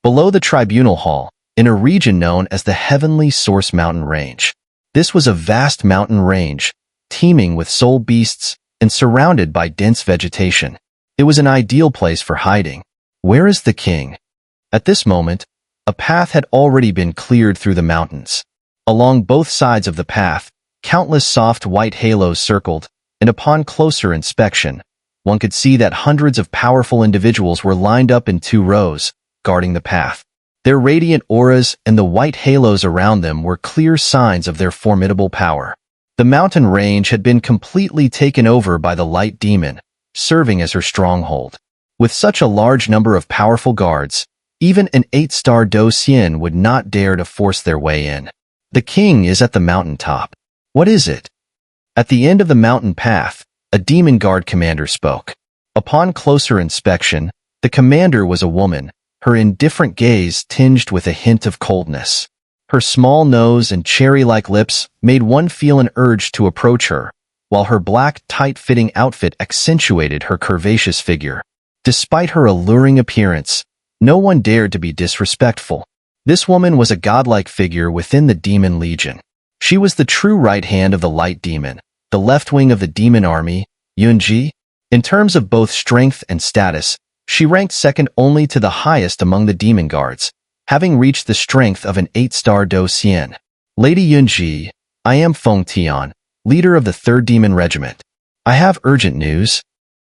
below the tribunal hall, in a region known as the Heavenly Source Mountain Range. This was a vast mountain range, teeming with soul beasts and surrounded by dense vegetation. It was an ideal place for hiding. Where is the king? At this moment, a path had already been cleared through the mountains. Along both sides of the path, countless soft white halos circled, and upon closer inspection, one could see that hundreds of powerful individuals were lined up in 2 rows, guarding the path. Their radiant auras and the white halos around them were clear signs of their formidable power. The mountain range had been completely taken over by the light demon, serving as her stronghold. With such a large number of powerful guards, even an 8-star Do Xian would not dare to force their way in. The king is at the mountain top. What is it? At the end of the mountain path, a demon guard commander spoke. Upon closer inspection, the commander was a woman, her indifferent gaze tinged with a hint of coldness. Her small nose and cherry-like lips made one feel an urge to approach her, while her black, tight-fitting outfit accentuated her curvaceous figure. Despite her alluring appearance, no one dared to be disrespectful. This woman was a godlike figure within the demon legion. She was the true right hand of the light demon, the left wing of the demon army, Yuan Feng. In terms of both strength and status, she ranked second only to the highest among the demon guards, having reached the strength of an 8-star Do Xian. Lady Yuan Feng, I am Feng Tian, leader of the 3rd Demon Regiment. I have urgent news.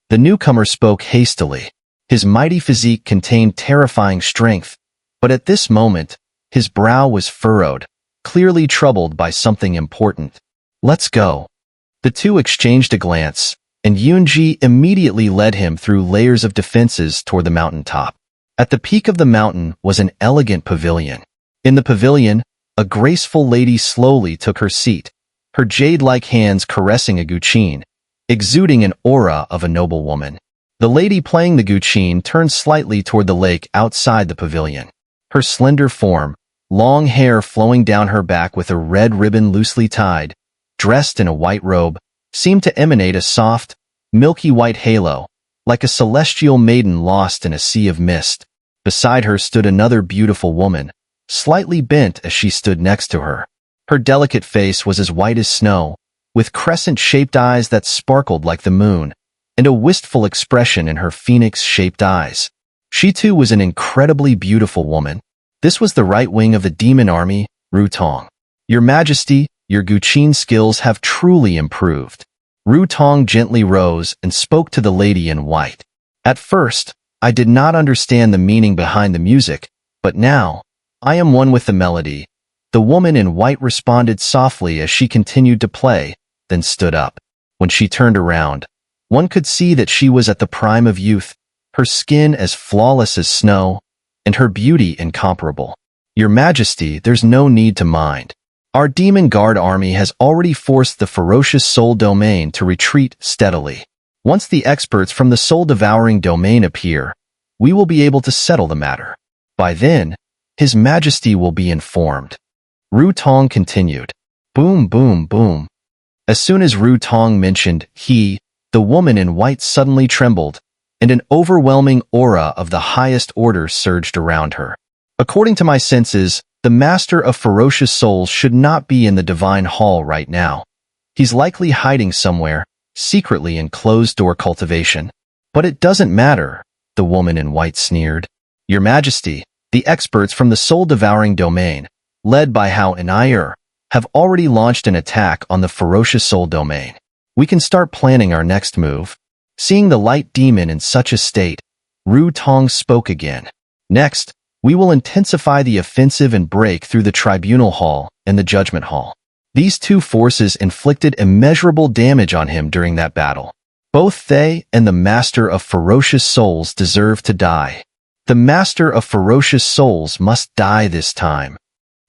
The newcomer spoke hastily. His mighty physique contained terrifying strength, but at this moment, his brow was furrowed, clearly troubled by something important. Let's go. The two exchanged a glance, and Yuan Feng immediately led him through layers of defenses toward the mountaintop. At the peak of the mountain was an elegant pavilion. In the pavilion, a graceful lady slowly took her seat, her jade-like hands caressing a guqin, exuding an aura of a noble woman. The lady playing the guqin turned slightly toward the lake outside the pavilion. Her slender form, long hair flowing down her back with a red ribbon loosely tied, dressed in a white robe, seemed to emanate a soft, milky white halo, like a celestial maiden lost in a sea of mist. Beside her stood another beautiful woman, slightly bent as she stood next to her. Her delicate face was as white as snow, with crescent-shaped eyes that sparkled like the moon, and a wistful expression in her phoenix-shaped eyes. She too was an incredibly beautiful woman. This was the right wing of the demon army, Ru Tong. Your Majesty, your guqin skills have truly improved. Ru Tong gently rose and spoke to the lady in white. At first, I did not understand the meaning behind the music, but now, I am one with the melody. The woman in white responded softly as she continued to play, then stood up. When she turned around, one could see that she was at the prime of youth, her skin as flawless as snow, and her beauty incomparable. Your Majesty, there's no need to mind. Our Demon Guard army has already forced the ferocious soul domain to retreat steadily. Once the experts from the soul-devouring domain appear, we will be able to settle the matter. By then, His Majesty will be informed. Ru Tong continued. Boom, boom, boom. As soon as Ru Tong mentioned he, the woman in white suddenly trembled, and an overwhelming aura of the highest order surged around her. According to my senses, the Master of Ferocious Souls should not be in the Divine Hall right now. He's likely hiding somewhere, secretly in closed-door cultivation. But it doesn't matter, the woman in white sneered. Your Majesty, the experts from the soul-devouring domain, led by Xiao Yan, have already launched an attack on the ferocious soul domain. We can start planning our next move. Seeing the light demon in such a state, Ru Tong spoke again. Next, we will intensify the offensive and break through the Tribunal Hall and the Judgment Hall. These two forces inflicted immeasurable damage on him during that battle. Both they and the Master of Ferocious Souls deserve to die. The Master of Ferocious Souls must die this time.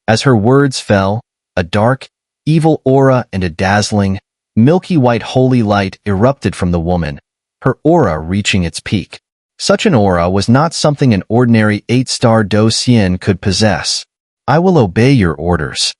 As her words fell, a dark, evil aura and a dazzling, milky white holy light erupted from the woman, her aura reaching its peak. Such an aura was not something an ordinary 8-star Do Xian could possess. I will obey your orders.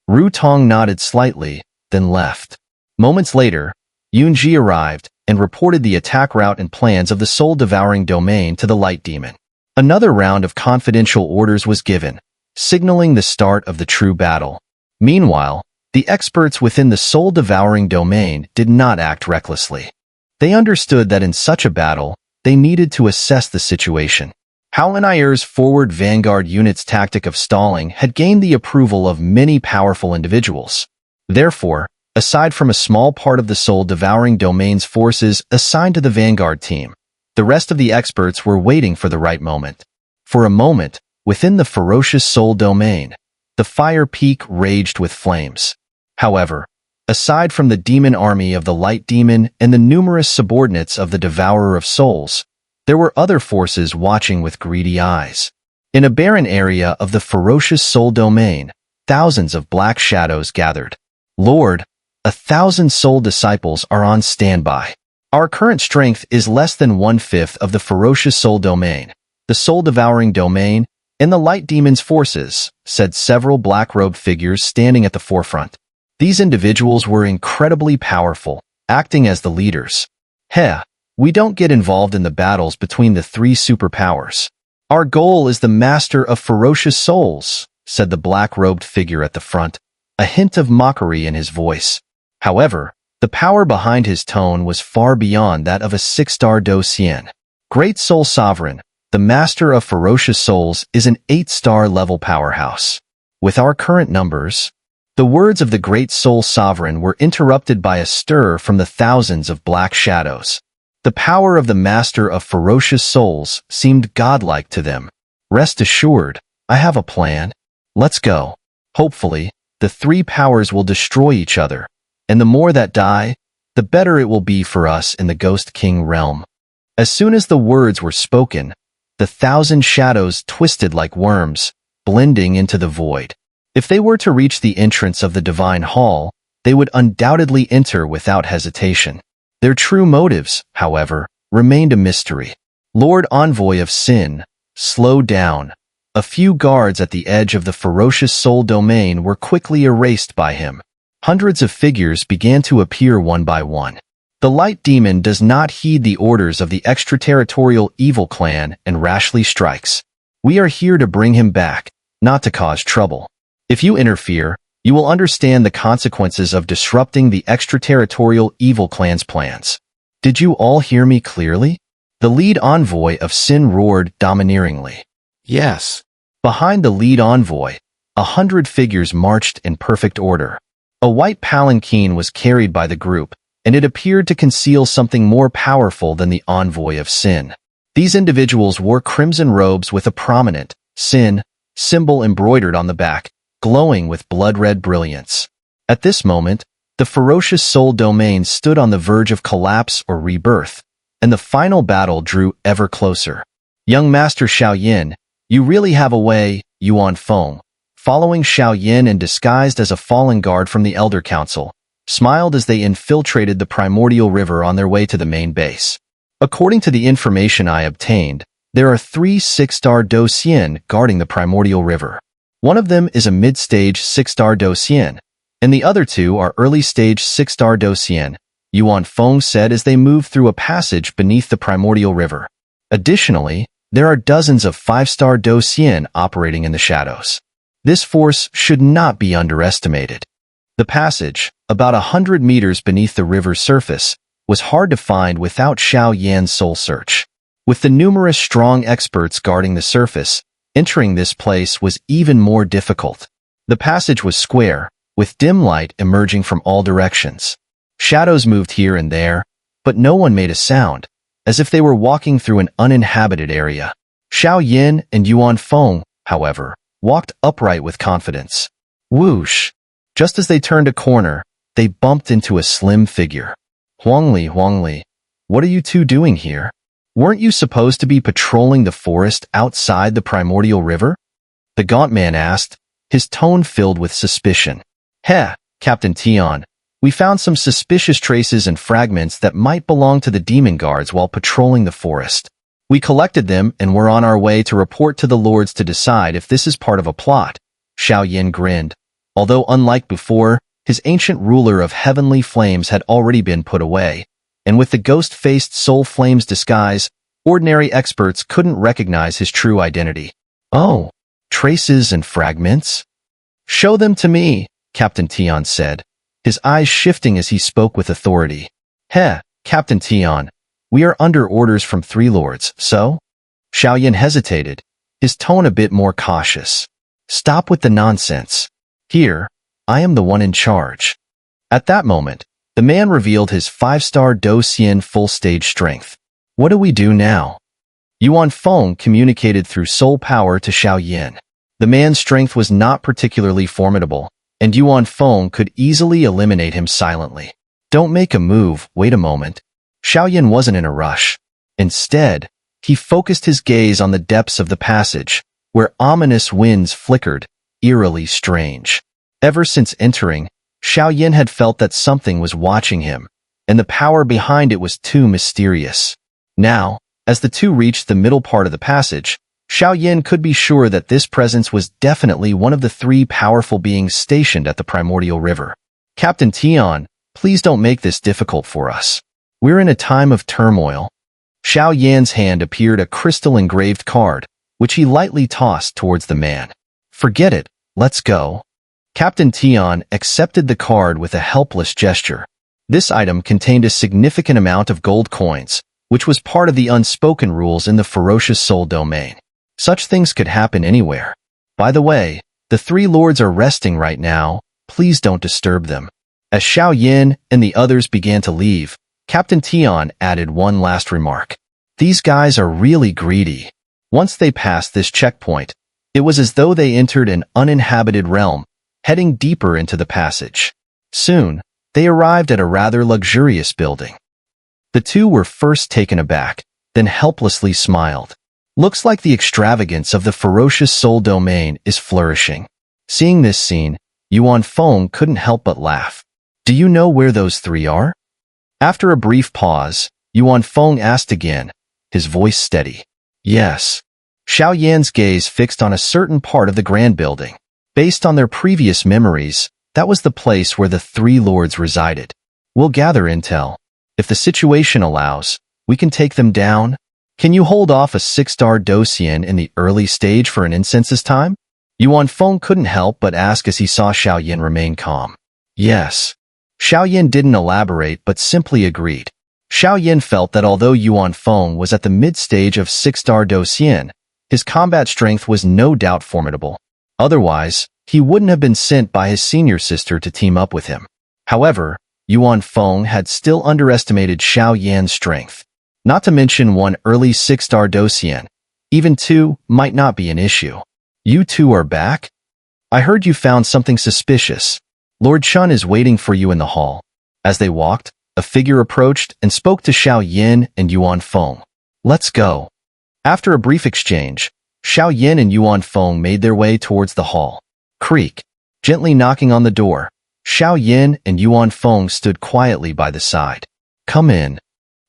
Ru Tong nodded slightly, then left. Moments later, Yuan Feng arrived and reported the attack route and plans of the soul-devouring domain to the light demon. Another round of confidential orders was given, signaling the start of the true battle. Meanwhile, the experts within the soul-devouring domain did not act recklessly. They understood that in such a battle, they needed to assess the situation. Xun'er's forward vanguard unit's tactic of stalling had gained the approval of many powerful individuals. Therefore, aside from a small part of the soul-devouring domain's forces assigned to the vanguard team, the rest of the experts were waiting for the right moment. For a moment, within the ferocious soul domain, the fire peak raged with flames. However, aside from the demon army of the light demon and the numerous subordinates of the devourer of souls, there were other forces watching with greedy eyes. In a barren area of the ferocious soul domain, thousands of black shadows gathered. Lord, 1,000 soul disciples are on standby. Our current strength is less than 1/5 of the ferocious soul domain, the soul-devouring domain, and the light demon's forces, said several black-robed figures standing at the forefront. These individuals were incredibly powerful, acting as the leaders. We don't get involved in the battles between the three superpowers. Our goal is the master of ferocious souls, said the black-robed figure at the front, a hint of mockery in his voice. However, the power behind his tone was far beyond that of a 6-star Docian. Great Soul Sovereign, the master of ferocious souls, is an 8-star level powerhouse. With our current numbers, the words of the Great Soul Sovereign were interrupted by a stir from the thousands of black shadows. The power of the master of ferocious souls seemed godlike to them. Rest assured, I have a plan. Let's go. Hopefully, the three powers will destroy each other, and the more that die, the better it will be for us in the Ghost King realm. As soon as the words were spoken, the 1,000 shadows twisted like worms, blending into the void. If they were to reach the entrance of the Divine Hall, they would undoubtedly enter without hesitation. Their true motives, however, remained a mystery. Lord Envoy of Sin, slow down. A few guards at the edge of the ferocious soul domain were quickly erased by him. Hundreds of figures began to appear one by one. The light demon does not heed the orders of the extraterritorial evil clan and rashly strikes. We are here to bring him back, not to cause trouble. If you interfere, you will understand the consequences of disrupting the extraterritorial evil clan's plans. Did you all hear me clearly? The lead envoy of Sin roared domineeringly. Yes. Behind the lead envoy, 100 figures marched in perfect order. A white palanquin was carried by the group, and it appeared to conceal something more powerful than the envoy of Sin. These individuals wore crimson robes with a prominent Sin symbol embroidered on the back, glowing with blood-red brilliance. At this moment, the ferocious soul domain stood on the verge of collapse or rebirth, and the final battle drew ever closer. Young Master Xiao Yan, you really have a way, Yuan Feng, following Xiao Yan and disguised as a fallen guard from the Elder Council, smiled as they infiltrated the primordial river on their way to the main base. According to the information I obtained, there are 3 6-star Docian guarding the primordial river. One of them is a mid-stage 6-star Docian, and the other 2 are early-stage 6-star Docian, Yuan Feng said as they moved through a passage beneath the primordial river. Additionally, there are dozens of 5-star Docian operating in the shadows. This force should not be underestimated. The passage, about 100 meters beneath the river's surface, was hard to find without Xiao Yan's soul search. With the numerous strong experts guarding the surface, entering this place was even more difficult. The passage was square, with dim light emerging from all directions. Shadows moved here and there, but no one made a sound, as if they were walking through an uninhabited area. Xiao Yan and Yuan Feng, however, walked upright with confidence. Whoosh! Just as they turned a corner, they bumped into a slim figure. Huangli, what are you two doing here? Weren't you supposed to be patrolling the forest outside the primordial river? The gaunt man asked, his tone filled with suspicion. Captain Tian, we found some suspicious traces and fragments that might belong to the demon guards while patrolling the forest. We collected them and were on our way to report to the lords to decide if this is part of a plot. Xiao Yan grinned. Although unlike before, his ancient ruler of heavenly flames had already been put away, and with the ghost-faced soul flame's disguise, Ordinary experts couldn't recognize his true identity. Oh, traces and fragments? Show them to me, Captain Tian said, his eyes shifting as he spoke with authority. Heh, Captain Tian, we are under orders from three lords, so? Xiao Yan hesitated, his tone a bit more cautious. Stop with the nonsense. Here, I am the one in charge. At that moment, the man revealed his 5-star Do Xian full stage strength. What do we do now? Yuan Feng communicated through soul power to Xiao Yan. The man's strength was not particularly formidable, and Yuan Feng could easily eliminate him silently. Don't make a move, wait a moment. Xiao Yan wasn't in a rush. Instead, he focused his gaze on the depths of the passage, where ominous winds flickered, eerily strange. Ever since entering, Xiao Yan had felt that something was watching him, and the power behind it was too mysterious. Now, as the two reached the middle part of the passage, Xiao Yan could be sure that this presence was definitely one of the three powerful beings stationed at the primordial river. Captain Tian, please don't make this difficult for us. We're in a time of turmoil. Xiao Yan's hand appeared a crystal-engraved card, which he lightly tossed towards the man. Forget it, let's go. Captain Tian accepted the card with a helpless gesture. This item contained a significant amount of gold coins, which was part of the unspoken rules in the ferocious soul domain. Such things could happen anywhere. By the way, the three lords are resting right now, please don't disturb them. As Xiao Yan and the others began to leave, Captain Tian added one last remark. These guys are really greedy. Once they passed this checkpoint, it was as though they entered an uninhabited realm, heading deeper into the passage. Soon, they arrived at a rather luxurious building. The two were first taken aback, then helplessly smiled. Looks like the extravagance of the ferocious soul domain is flourishing. Seeing this scene, Yuan Feng couldn't help but laugh. Do you know where those three are? After a brief pause, Yuan Feng asked again, his voice steady. Yes. Xiao Yan's gaze fixed on a certain part of the grand building. Based on their previous memories, that was the place where the three lords resided. We'll gather intel. If the situation allows, we can take them down. Can you hold off a 6-star Do Xian in the early stage for an incense's time? Yuan Feng couldn't help but ask as he saw Xiao Yan remain calm. Yes. Xiao Yan didn't elaborate but simply agreed. Xiao Yan felt that although Yuan Feng was at the mid-stage of 6-star Do Xian, his combat strength was no doubt formidable. Otherwise, he wouldn't have been sent by his senior sister to team up with him. However, Yuan Feng had still underestimated Xiao Yan's strength. Not to mention one early 6-star Do Xian. Even two might not be an issue. You two are back? I heard you found something suspicious. Lord Chen is waiting for you in the hall. As they walked, a figure approached and spoke to Xiao Yan and Yuan Feng. Let's go. After a brief exchange, Xiao Yan and Yuan Feng made their way towards the hall. Creak. Gently knocking on the door, Xiao Yan and Yuan Feng stood quietly by the side. Come in.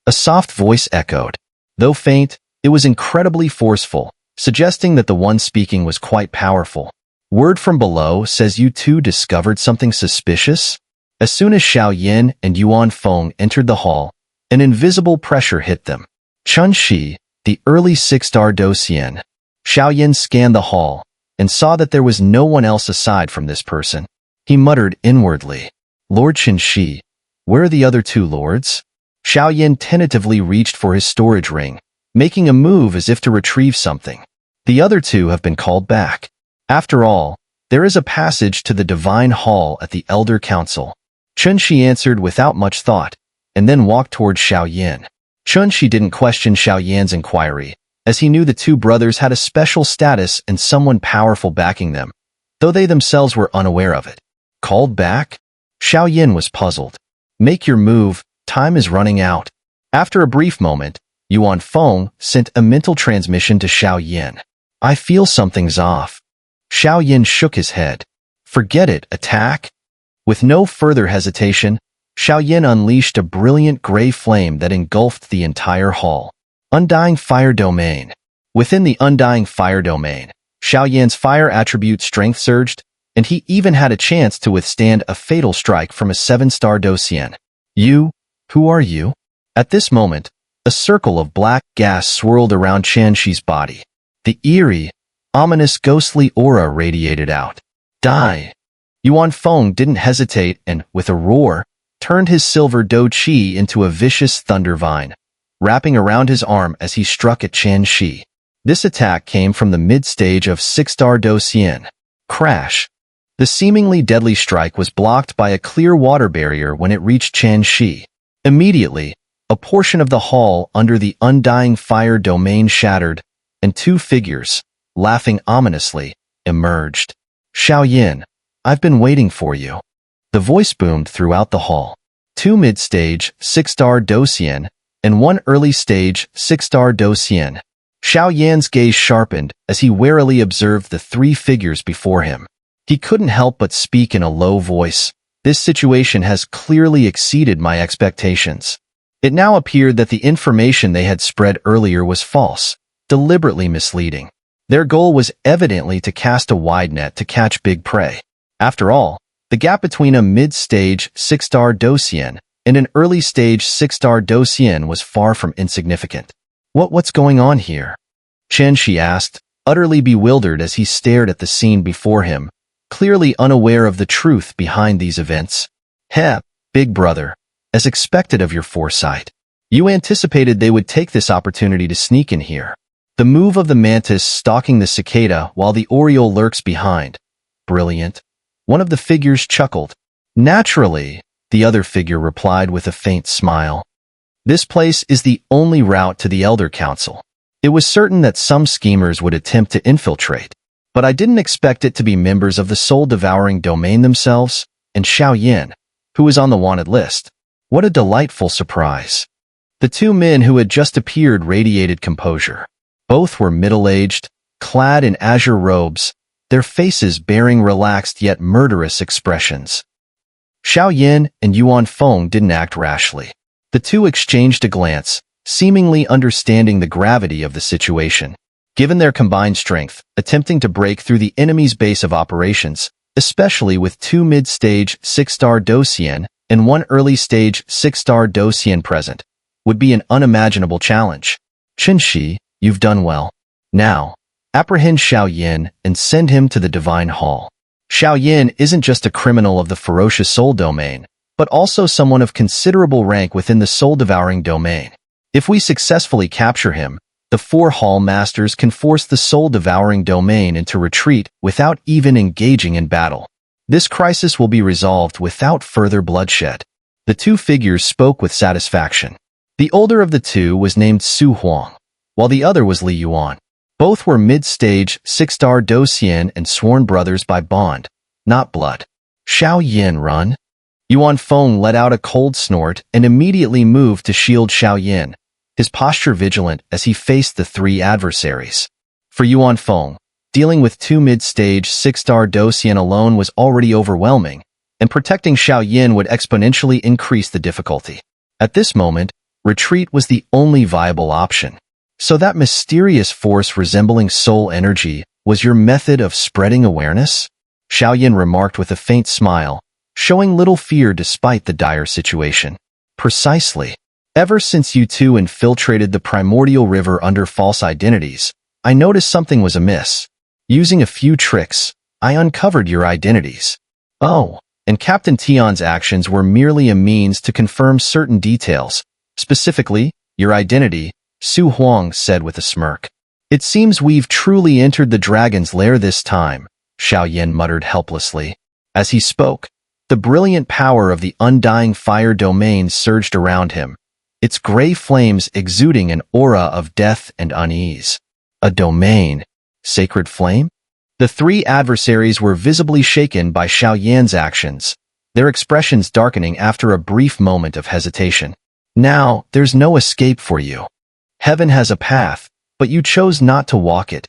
A soft voice echoed. Though faint, it was incredibly forceful, suggesting that the one speaking was quite powerful. Word from below says you two discovered something suspicious? As soon as Xiao Yan and Yuan Feng entered the hall, an invisible pressure hit them. Chen Xi, the early 6-star Do Xian. Xiao Yan scanned the hall and saw that there was no one else aside from this person. He muttered inwardly, Lord Chen Xi, where are the other two lords? Xiao Yan tentatively reached for his storage ring, making a move as if to retrieve something. The other two have been called back. After all, there is a passage to the Divine Hall at the Elder Council. Chen Xi answered without much thought, and then walked towards Xiao Yan. Chen Xi didn't question Xiao Yan's inquiry, as he knew the two brothers had a special status and someone powerful backing them, though they themselves were unaware of it. Called back? Xiao Yan was puzzled. Make your move, time is running out. After a brief moment, Yuan Feng sent a mental transmission to Xiao Yan. I feel something's off. Xiao Yan shook his head. Forget it, attack? With no further hesitation, Xiao Yan unleashed a brilliant gray flame that engulfed the entire hall. Undying Fire Domain. Within the Undying Fire Domain, Xiao Yan's fire attribute strength surged, and he even had a chance to withstand a fatal strike from a 7-star Do Xian. You? Who are you? At this moment, A circle of black gas swirled around Chen Xi's body. The eerie, ominous ghostly aura radiated out. Die! Yuan Feng didn't hesitate and, with a roar, turned his silver do chi into a vicious thunder vine, wrapping around his arm as he struck at Chen Xi. This attack came from the mid-stage of 6-star do xian. Crash! The seemingly deadly strike was blocked by a clear water barrier when it reached Chen Xi. Immediately, a portion of the hall under the undying fire domain shattered, and two figures, laughing ominously, emerged. Xiao Yan, I've been waiting for you. The voice boomed throughout the hall. Two mid-stage, 6-star do xian, and one early-stage, 6-star do xian. Xiao Yan's gaze sharpened as he warily observed the three figures before him. He couldn't help but speak in a low voice. This situation has clearly exceeded my expectations. It now appeared that the information they had spread earlier was false, deliberately misleading. Their goal was evidently to cast a wide net to catch big prey. After all, the gap between a mid-stage 6-star do xian and an early-stage 6-star do xian was far from insignificant. What's going on here? Chen Xi asked, utterly bewildered as he stared at the scene before him, clearly unaware of the truth behind these events. Big brother, as expected of your foresight. You anticipated they would take this opportunity to sneak in here. The move of the mantis stalking the cicada while the oriole lurks behind. Brilliant. One of the figures chuckled. Naturally, the other figure replied with a faint smile. This place is the only route to the Elder Council. It was certain that some schemers would attempt to infiltrate, but I didn't expect it to be members of the soul-devouring domain themselves, and Xiao Yan, who was on the wanted list. What a delightful surprise. The two men who had just appeared radiated composure. Both were middle-aged, clad in azure robes, their faces bearing relaxed yet murderous expressions. Xiao Yan and Yuan Feng didn't act rashly. The two exchanged a glance, seemingly understanding the gravity of the situation. Given their combined strength, attempting to break through the enemy's base of operations, especially with two mid-stage 6-star do xian and one early-stage 6-star do xian present, would be an unimaginable challenge. Chen Xi, you've done well. Now, apprehend Xiao Yan and send him to the Divine Hall. Xiao Yan isn't just a criminal of the ferocious soul domain, but also someone of considerable rank within the soul-devouring domain. If we successfully capture him, the four hall masters can force the soul-devouring domain into retreat without even engaging in battle. This crisis will be resolved without further bloodshed. The two figures spoke with satisfaction. The older of the two was named Su Huang, while the other was Li Yuan. Both were mid-stage 6-star do xian and sworn brothers by bond, not blood. Xiao Yan, run. Yuan Feng let out a cold snort and immediately moved to shield Xiao Yan, his posture vigilant as he faced the three adversaries. For Yuan Feng, dealing with two mid-stage 6-star do xian alone was already overwhelming, and protecting Xiao Yan would exponentially increase the difficulty. At this moment, retreat was the only viable option. So that mysterious force resembling soul energy was your method of spreading awareness? Xiao Yan remarked with a faint smile, showing little fear despite the dire situation. Precisely. Ever since you two infiltrated the primordial river under false identities, I noticed something was amiss. Using a few tricks, I uncovered your identities. Oh, and Captain Tian's actions were merely a means to confirm certain details. Specifically, your identity, Su Huang said with a smirk. It seems we've truly entered the dragon's lair this time, Xiao Yan muttered helplessly. As he spoke, the brilliant power of the undying fire domain surged around him, its gray flames exuding an aura of death and unease. A domain. Sacred flame? The three adversaries were visibly shaken by Xiao Yan's actions, their expressions darkening after a brief moment of hesitation. Now, there's no escape for you. Heaven has a path, but you chose not to walk it.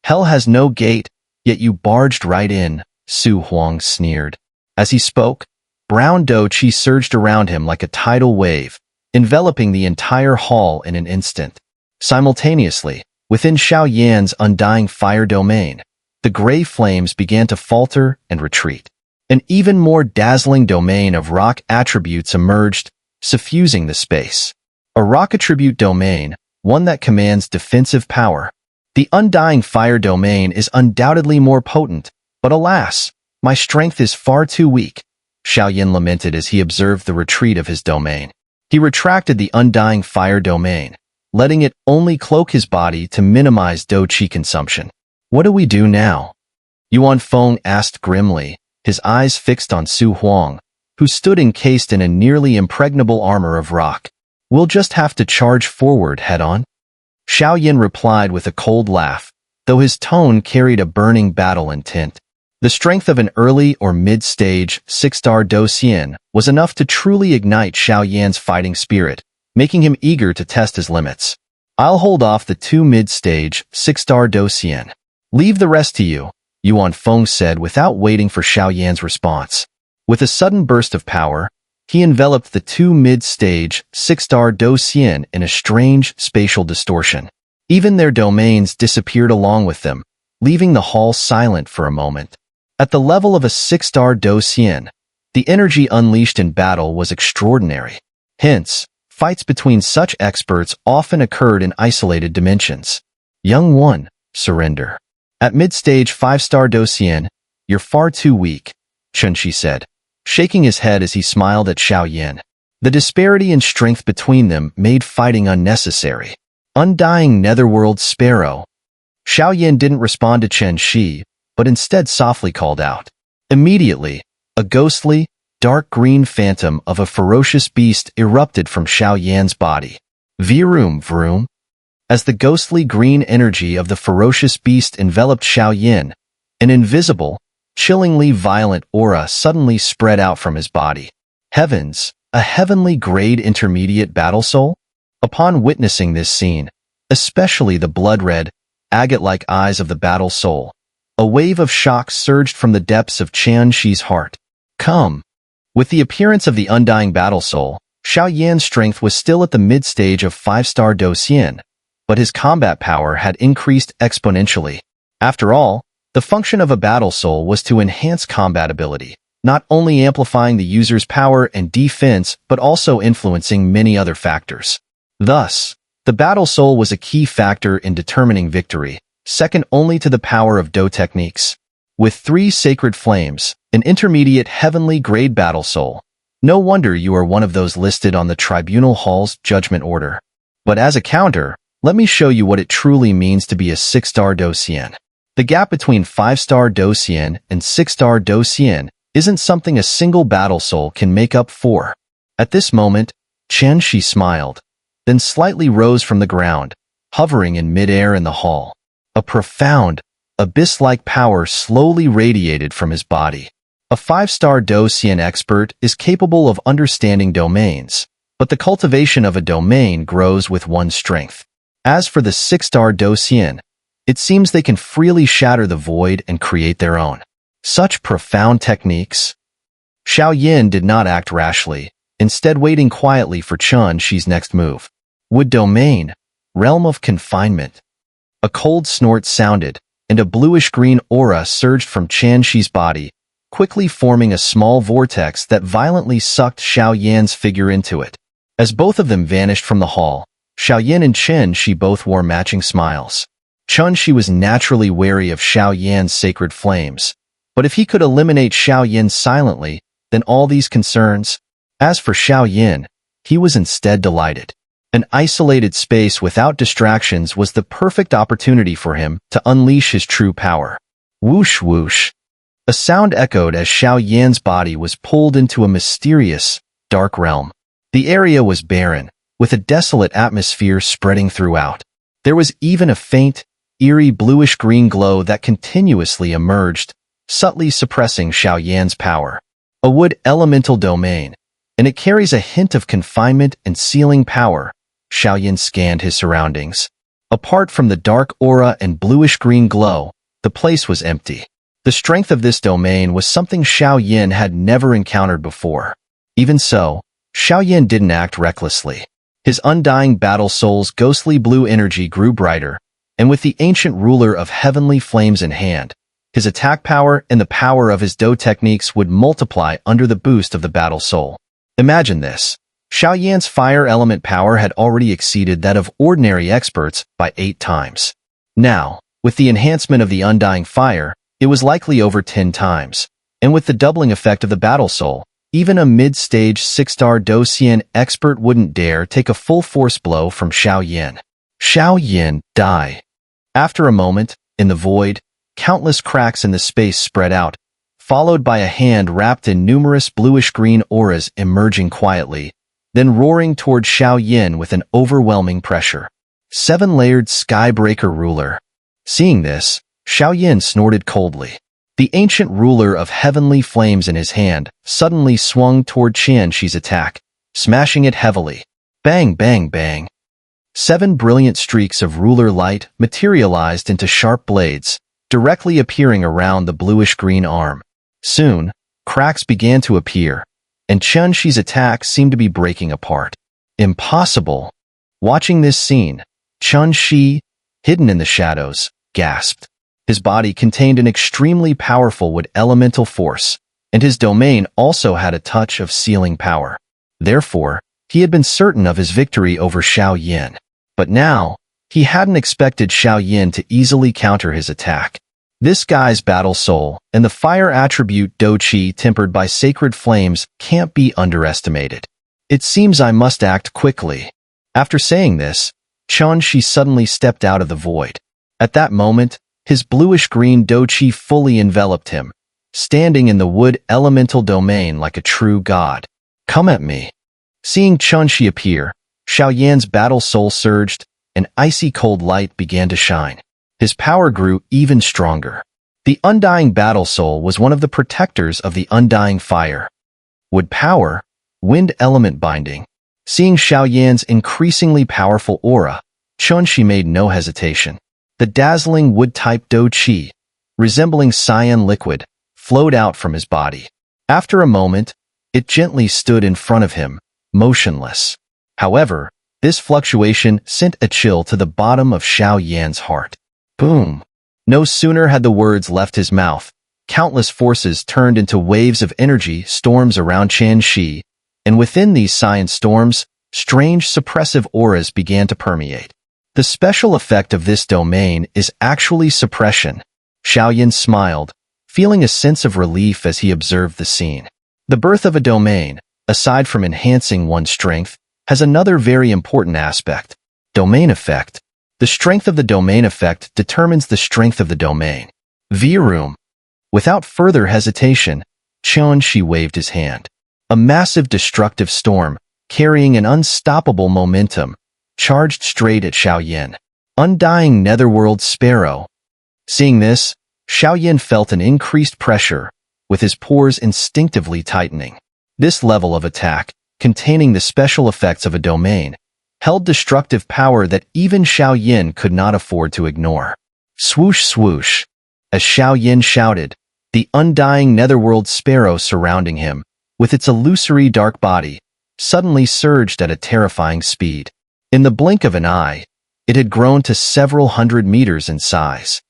Hell has no gate, yet you barged right in, Su Huang sneered. As he spoke, brown do chi surged around him like a tidal wave, enveloping the entire hall in an instant. Simultaneously, within Xiao Yan's undying fire domain, the gray flames began to falter and retreat. An even more dazzling domain of rock attributes emerged, suffusing the space. A rock attribute domain, one that commands defensive power. The undying fire domain is undoubtedly more potent, but alas, my strength is far too weak. Xiao Yan lamented as he observed the retreat of his domain. He retracted the undying fire domain, letting it only cloak his body to minimize do qi consumption. What do we do now? Yuan Feng asked grimly, his eyes fixed on Su Huang, who stood encased in a nearly impregnable armor of rock. We'll just have to charge forward head-on. Xiao Yan replied with a cold laugh, though his tone carried a burning battle intent. The strength of an early or mid-stage 6-star Do Xian was enough to truly ignite Xiao Yan's fighting spirit, making him eager to test his limits. I'll hold off the 2 mid-stage 6-star Do Xian. Leave the rest to you, Yuan Feng said without waiting for Xiao Yan's response. With a sudden burst of power, he enveloped the 2 mid-stage 6-star Do Xian in a strange spatial distortion. Even their domains disappeared along with them, leaving the hall silent for a moment. At the level of a 6-star Do Xian, the energy unleashed in battle was extraordinary. Hence, fights between such experts often occurred in isolated dimensions. Young one, surrender. At mid-stage 5-star Do Xian, you're far too weak, Chen Xi said, shaking his head as he smiled at Xiao Yan. The disparity in strength between them made fighting unnecessary. Undying Netherworld Sparrow. Xiao Yan didn't respond to Chen Xi, but instead softly called out. Immediately, a ghostly, dark green phantom of a ferocious beast erupted from Xiao Yan's body. Vroom vroom. As the ghostly green energy of the ferocious beast enveloped Xiao Yan, an invisible, chillingly violent aura suddenly spread out from his body. Heavens, a heavenly grade intermediate battle soul? Upon witnessing this scene, especially the blood-red, agate-like eyes of the battle soul, a wave of shock surged from the depths of Chen Xi's heart. Come. With the appearance of the undying battle soul, Xiao Yan's strength was still at the mid-stage of 5-star Do Xian, but his combat power had increased exponentially. After all, the function of a battle soul was to enhance combat ability, not only amplifying the user's power and defense but also influencing many other factors. Thus, the battle soul was a key factor in determining victory, second only to the power of Do techniques. With 3 sacred flames, an intermediate heavenly grade battle soul, no wonder you are one of those listed on the Tribunal Hall's judgment order. But as a counter, let me show you what it truly means to be a 6-star Do Xian. The gap between 5-star Do Xian and 6-star Do Xian isn't something a single battle soul can make up for. At this moment, Chen Xi smiled, then slightly rose from the ground, hovering in midair in the hall. A profound, abyss-like power slowly radiated from his body. A 5-star Do Xian expert is capable of understanding domains, but the cultivation of a domain grows with one's strength. As for the 6-star Do Xian, it seems they can freely shatter the void and create their own. Such profound techniques. Xiao Yan did not act rashly, instead waiting quietly for Chen Xi's next move. Wood domain, realm of confinement. A cold snort sounded, and a bluish-green aura surged from Chen Xi's body, quickly forming a small vortex that violently sucked Xiao Yan's figure into it. As both of them vanished from the hall, Xiao Yan and Chen Xi both wore matching smiles. Chen Xi was naturally wary of Xiao Yan's sacred flames, but if he could eliminate Xiao Yan silently, then all these concerns. As for Xiao Yan, he was instead delighted. An isolated space without distractions was the perfect opportunity for him to unleash his true power. Whoosh whoosh. A sound echoed as Xiao Yan's body was pulled into a mysterious, dark realm. The area was barren, with a desolate atmosphere spreading throughout. There was even a faint, eerie bluish-green glow that continuously emerged, subtly suppressing Xiao Yan's power. A wood elemental domain, and it carries a hint of confinement and sealing power. Xiao Yan scanned his surroundings. Apart from the dark aura and bluish-green glow, the place was empty. The strength of this domain was something Xiao Yan had never encountered before. Even so, Xiao Yan didn't act recklessly. His undying battle soul's ghostly blue energy grew brighter, and with the ancient ruler of heavenly flames in hand, his attack power and the power of his Do techniques would multiply under the boost of the battle soul. Imagine this. Xiao Yan's fire element power had already exceeded that of ordinary experts by 8 times. Now, with the enhancement of the undying fire, it was likely over 10 times. And with the doubling effect of the battle soul, even a mid-stage 6-star Docian expert wouldn't dare take a full force blow from Xiao Yan. Xiao Yan, die. After a moment, in the void, countless cracks in the space spread out, followed by a hand wrapped in numerous bluish-green auras emerging quietly, then roaring toward Xiao Yan with an overwhelming pressure. 7-layered Skybreaker ruler. Seeing this, Xiao Yan snorted coldly. The ancient ruler of heavenly flames in his hand suddenly swung toward Chen Xi's attack, smashing it heavily. Bang, bang, bang. 7 brilliant streaks of ruler light materialized into sharp blades, directly appearing around the bluish-green arm. Soon, cracks began to appear, and Chen Xi's attack seemed to be breaking apart. Impossible. Watching this scene, Chen Xi, hidden in the shadows, gasped. His body contained an extremely powerful wood elemental force, and his domain also had a touch of sealing power. Therefore, he had been certain of his victory over Xiao Yan. But now, he hadn't expected Xiao Yan to easily counter his attack. This guy's battle soul and the fire attribute Do Qi tempered by sacred flames can't be underestimated. It seems I must act quickly. After saying this, Chen Xi suddenly stepped out of the void. At that moment, his bluish-green Do Qi fully enveloped him, standing in the wood elemental domain like a true god. Come at me. Seeing Chen Xi appear, Xiao Yan's battle soul surged, and icy cold light began to shine. His power grew even stronger. The undying battle soul was one of the protectors of the undying fire. Wood power, wind element binding. Seeing Xiao Yan's increasingly powerful aura, Chen Xi made no hesitation. The dazzling wood-type Do Qi, resembling cyan liquid, flowed out from his body. After a moment, it gently stood in front of him, motionless. However, this fluctuation sent a chill to the bottom of Xiao Yan's heart. Boom! No sooner had the words left his mouth, countless forces turned into waves of energy storms around Chen Xi, and within these cyan storms, strange suppressive auras began to permeate. The special effect of this domain is actually suppression. Xiao Yan smiled, feeling a sense of relief as he observed the scene. The birth of a domain, aside from enhancing one's strength, has another very important aspect. Domain effect. The strength of the domain effect determines the strength of the domain. Vroom. Without further hesitation, Chen Xi waved his hand. A massive destructive storm, carrying an unstoppable momentum, charged straight at Xiao Yan. Undying netherworld sparrow. Seeing this, Xiao Yan felt an increased pressure, with his pores instinctively tightening. This level of attack, containing the special effects of a domain, held destructive power that even Xiao Yan could not afford to ignore. Swoosh swoosh. As Xiao Yan shouted, the undying netherworld sparrow surrounding him, with its illusory dark body, suddenly surged at a terrifying speed. In the blink of an eye, it had grown to several hundred meters in size.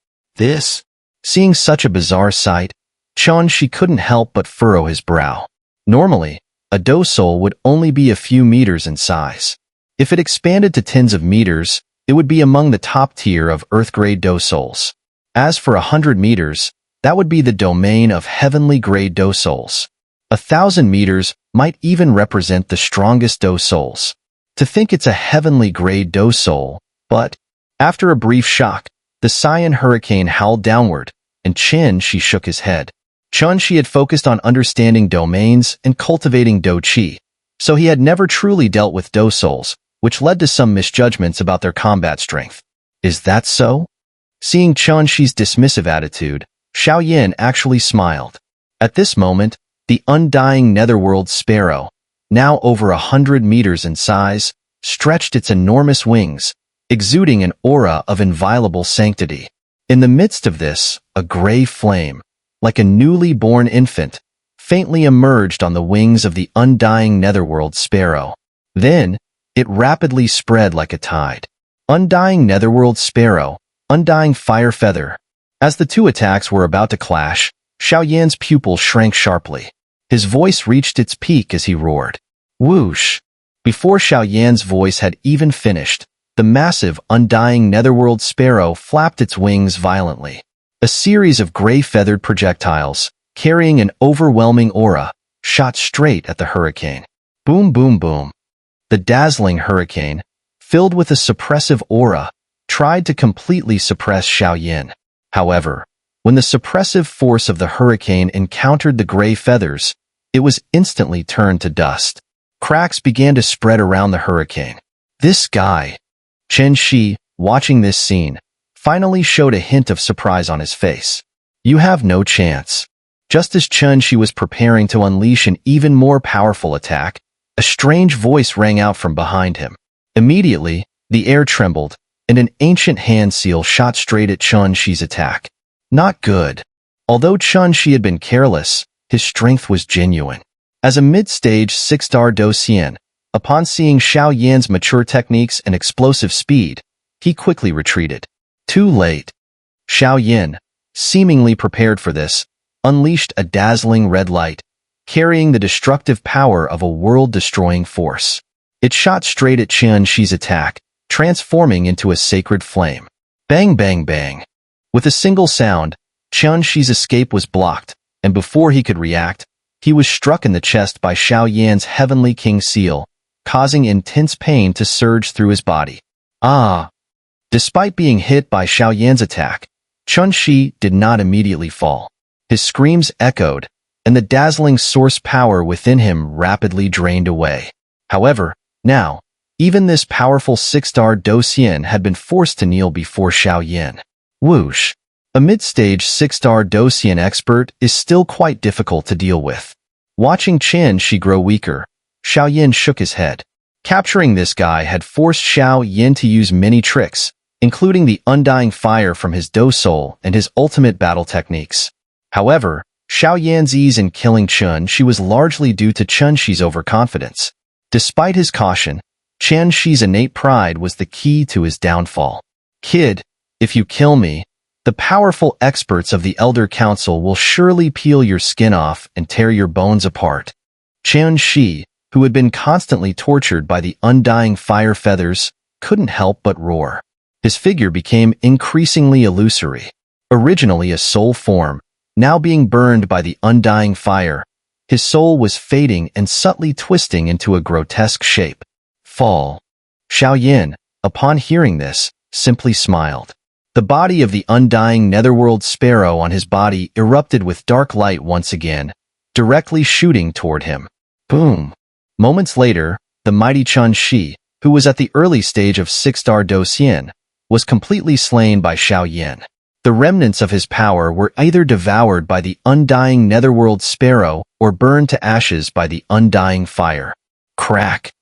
Seeing such a bizarre sight, Chen Xi couldn't help but furrow his brow. Normally, a Do soul would only be a few meters in size. If it expanded to tens of meters, it would be among the top tier of Earth-grade Do souls. As for 100 meters, that would be the domain of heavenly-grade Do souls. 1,000 meters might even represent the strongest Do souls. To think it's a heavenly-grade Do soul, but, after a brief shock, the cyan hurricane howled downward, and Chen Xi shook his head. Chen Xi had focused on understanding domains and cultivating Do Qi, so he had never truly dealt with Do souls, which led to some misjudgments about their combat strength. Is that so? Seeing Chen Xi's dismissive attitude, Xiao Yan actually smiled. At this moment, the undying netherworld sparrow, now over 100 meters in size, stretched its enormous wings, exuding an aura of inviolable sanctity. In the midst of this, a gray flame, like a newly born infant, faintly emerged on the wings of the undying netherworld sparrow. Then, it rapidly spread like a tide. Undying netherworld sparrow, undying fire feather. As the two attacks were about to clash, Xiao Yan's pupil shrank sharply. His voice reached its peak as he roared. Whoosh! Before Xiao Yan's voice had even finished, the massive, undying netherworld sparrow flapped its wings violently. A series of gray-feathered projectiles, carrying an overwhelming aura, shot straight at the hurricane. Boom, boom, boom. The dazzling hurricane, filled with a suppressive aura, tried to completely suppress Xiao Yan. However, when the suppressive force of the hurricane encountered the gray feathers, it was instantly turned to dust. Cracks began to spread around the hurricane. This guy, Chen Xi, watching this scene, finally showed a hint of surprise on his face. You have no chance. Just as Chen Xi was preparing to unleash an even more powerful attack, a strange voice rang out from behind him. Immediately, the air trembled, and an ancient hand seal shot straight at Chen Xi's attack. Not good. Although Chen Xi had been careless, his strength was genuine. As a mid-stage 6-star Doucian, upon seeing Xiao Yan's mature techniques and explosive speed, he quickly retreated. Too late. Xiao Yan, seemingly prepared for this, unleashed a dazzling red light, carrying the destructive power of a world-destroying force. It shot straight at Chen Xi's attack, transforming into a sacred flame. Bang, bang, bang. With a single sound, Chen Xi's escape was blocked, and before he could react, he was struck in the chest by Xiao Yan's heavenly king seal, causing intense pain to surge through his body. Ah! Despite being hit by Xiao Yan's attack, Chen Xi did not immediately fall. His screams echoed, and the dazzling source power within him rapidly drained away. However, now, even this powerful 6-star Doucian had been forced to kneel before Xiao Yan. Whoosh! A mid-stage 6-star Doucian expert is still quite difficult to deal with. Watching Chen Xi grow weaker, Xiao Yan shook his head. Capturing this guy had forced Xiao Yan to use many tricks, including the undying fire from his Dou Soul and his ultimate battle techniques. However, Xiao Yan's ease in killing Chen Xi was largely due to Chen Xi's overconfidence. Despite his caution, Chen Xi's innate pride was the key to his downfall. Kid, if you kill me, the powerful experts of the Elder Council will surely peel your skin off and tear your bones apart. Chen Xi, who had been constantly tortured by the undying fire feathers, couldn't help but roar. His figure became increasingly illusory. Originally a soul form, now being burned by the undying fire, his soul was fading and subtly twisting into a grotesque shape. Fall. Xiao Yan, upon hearing this, simply smiled. The body of the undying netherworld sparrow on his body erupted with dark light once again, directly shooting toward him. Boom. Moments later, the mighty Chen Xi, who was at the early stage of 6-star Doucian, was completely slain by Xiao Yan. The remnants of his power were either devoured by the undying netherworld sparrow or burned to ashes by the undying fire. Crack!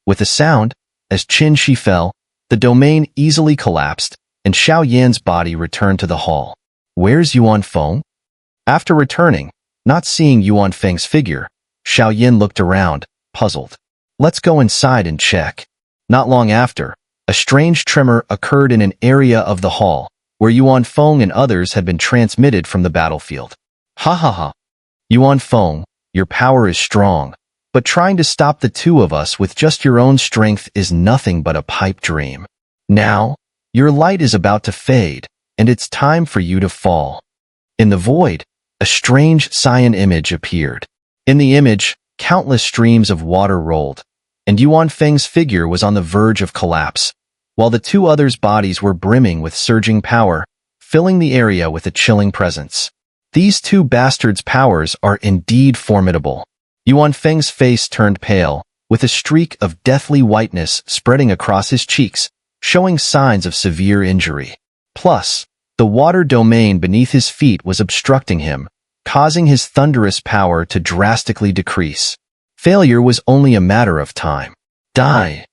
With a sound, as Chen Xi fell, the domain easily collapsed, and Xiao Yan's body returned to the hall. Where's Yuan Feng? After returning, not seeing Yuan Feng's figure, Xiao Yan looked around, puzzled. Let's go inside and check. Not long after, a strange tremor occurred in an area of the hall, where Yuan Feng and others had been transmitted from the battlefield. Ha ha ha. Yuan Feng, your power is strong, but trying to stop the two of us with just your own strength is nothing but a pipe dream. Now, your light is about to fade, and it's time for you to fall. In the void, a strange cyan image appeared. In the image, countless streams of water rolled, and Yuan Feng's figure was on the verge of collapse, while the two others' bodies were brimming with surging power, filling the area with a chilling presence. These two bastards' powers are indeed formidable. Yuan Feng's face turned pale, with a streak of deathly whiteness spreading across his cheeks, showing signs of severe injury. Plus, the water domain beneath his feet was obstructing him, causing his thunderous power to drastically decrease. Failure was only a matter of time. Die!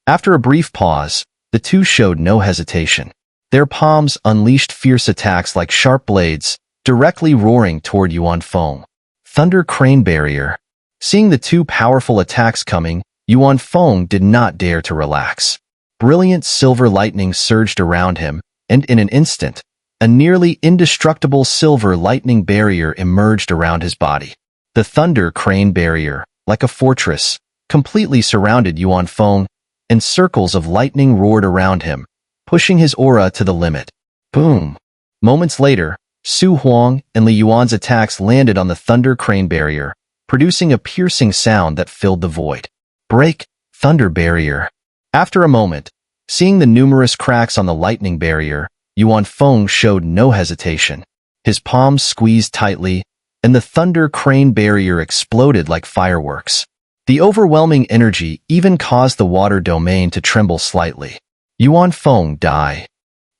After a brief pause, the two showed no hesitation. Their palms unleashed fierce attacks like sharp blades, directly roaring toward Yuan Feng. Thunder Crane Barrier. Seeing the two powerful attacks coming, Yuan Feng did not dare to relax. Brilliant silver lightning surged around him, and in an instant, a nearly indestructible silver lightning barrier emerged around his body. The Thunder Crane Barrier, like a fortress, completely surrounded Yuan Feng, and circles of lightning roared around him, pushing his aura to the limit. Boom! Moments later, Su Huang and Li Yuan's attacks landed on the thunder crane barrier, producing a piercing sound that filled the void. Break, thunder barrier. After a moment, seeing the numerous cracks on the lightning barrier, Yuan Feng showed no hesitation. His palms squeezed tightly, and the thunder crane barrier exploded like fireworks. The overwhelming energy even caused the water domain to tremble slightly. Yuan Feng died.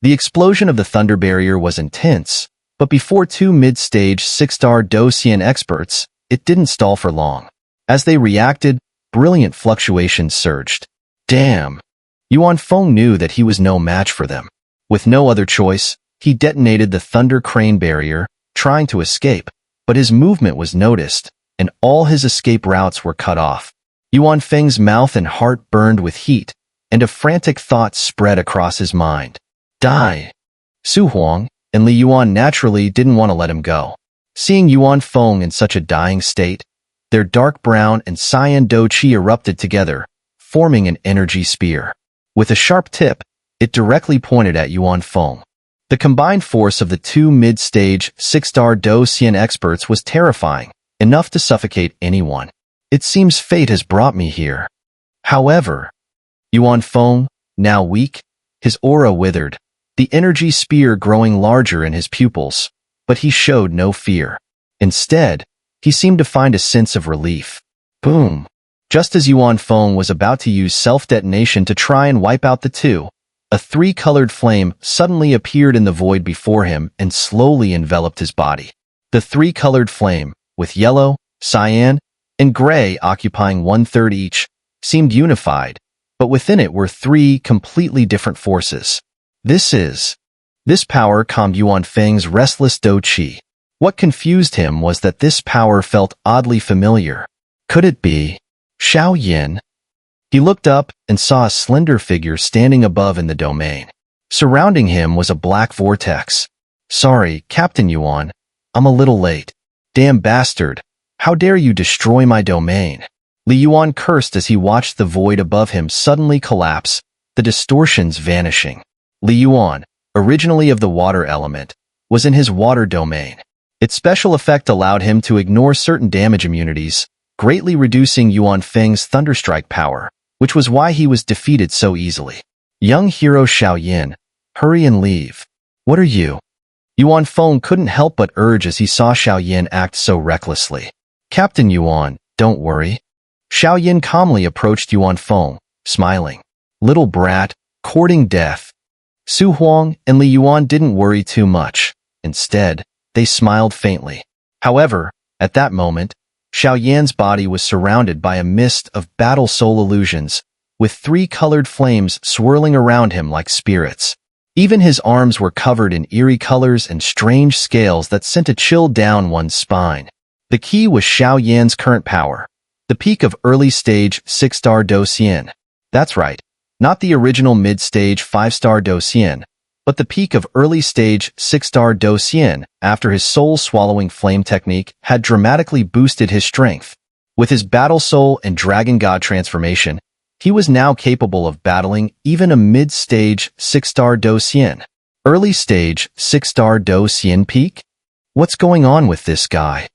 The explosion of the thunder barrier was intense, but before two mid-stage 6-star Docian experts, it didn't stall for long. As they reacted, brilliant fluctuations surged. Damn! Yuan Feng knew that he was no match for them. With no other choice, he detonated the thunder crane barrier, trying to escape, but his movement was noticed, and all his escape routes were cut off. Yuan Feng's mouth and heart burned with heat, and a frantic thought spread across his mind. Die! Su Huang and Li Yuan naturally didn't want to let him go. Seeing Yuan Feng in such a dying state, their dark brown and cyan do qi erupted together, forming an energy spear. With a sharp tip, it directly pointed at Yuan Feng. The combined force of the two mid-stage 6-star Docian experts was terrifying, enough to suffocate anyone. It seems fate has brought me here. However, Yuan Feng, now weak, his aura withered, the energy spear growing larger in his pupils, but he showed no fear. Instead, he seemed to find a sense of relief. Boom! Just as Yuan Feng was about to use self-detonation to try and wipe out the two, a three-colored flame suddenly appeared in the void before him and slowly enveloped his body. The three-colored flame, with yellow, cyan, and gray occupying 1/3 each, seemed unified, but within it were three completely different forces. This power calmed Yuan Feng's restless do qi. What confused him was that this power felt oddly familiar. Could it be Xiao Yan? He looked up and saw a slender figure standing above in the domain. Surrounding him was a black vortex. Sorry, Captain Yuan, I'm a little late. Damn bastard, how dare you destroy my domain? Li Yuan cursed as he watched the void above him suddenly collapse, the distortions vanishing. Li Yuan, originally of the water element, was in his water domain. Its special effect allowed him to ignore certain damage immunities, greatly reducing Yuan Feng's thunderstrike power, which was why he was defeated so easily. Young hero Xiao Yan, hurry and leave. What are you? Yuan Feng couldn't help but urge as he saw Xiao Yan act so recklessly. Captain Yuan, don't worry. Xiao Yan calmly approached Yuan Feng, smiling. Little brat, courting death. Su Huang and Li Yuan didn't worry too much. Instead, they smiled faintly. However, at that moment, Xiao Yan's body was surrounded by a mist of battle soul illusions, with three-colored flames swirling around him like spirits. Even his arms were covered in eerie colors and strange scales that sent a chill down one's spine. The key was Xiao Yan's current power, the peak of early-stage 6-star Docian. That's right, not the original mid-stage 5-star Docian, but the peak of early-stage 6-star Docian after his soul-swallowing flame technique had dramatically boosted his strength. With his battle soul and dragon god transformation, he was now capable of battling even a mid-stage 6-star Docian. Early-stage 6-star Docian peak? What's going on with this guy?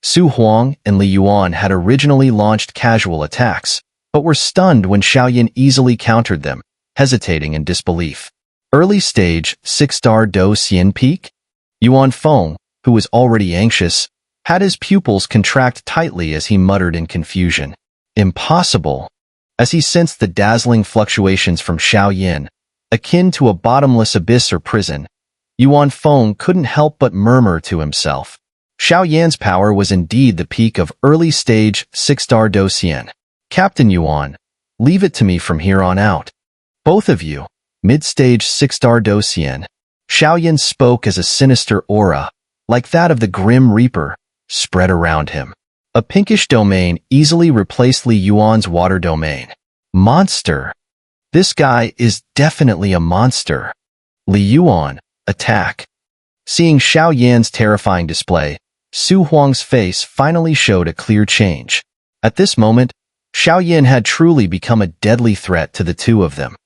Su Huang and Li Yuan had originally launched casual attacks, but were stunned when Xiao Yan easily countered them, hesitating in disbelief. Early-stage 6-star Docian peak? Yuan Feng, who was already anxious, had his pupils contract tightly as he muttered in confusion. Impossible. As he sensed the dazzling fluctuations from Xiao Yan, akin to a bottomless abyss or prison, Yuan Feng couldn't help but murmur to himself. Xiao Yan's power was indeed the peak of early-stage 6-star Docian. Captain Yuan, leave it to me from here on out. Both of you, mid-stage 6-star Docian. Xiao Yan spoke as a sinister aura, like that of the Grim Reaper, spread around him. A pinkish domain easily replaced Li Yuan's water domain. Monster. This guy is definitely a monster. Li Yuan, attack. Seeing Xiao Yan's terrifying display, Su Huang's face finally showed a clear change. At this moment, Xiao Yan had truly become a deadly threat to the two of them.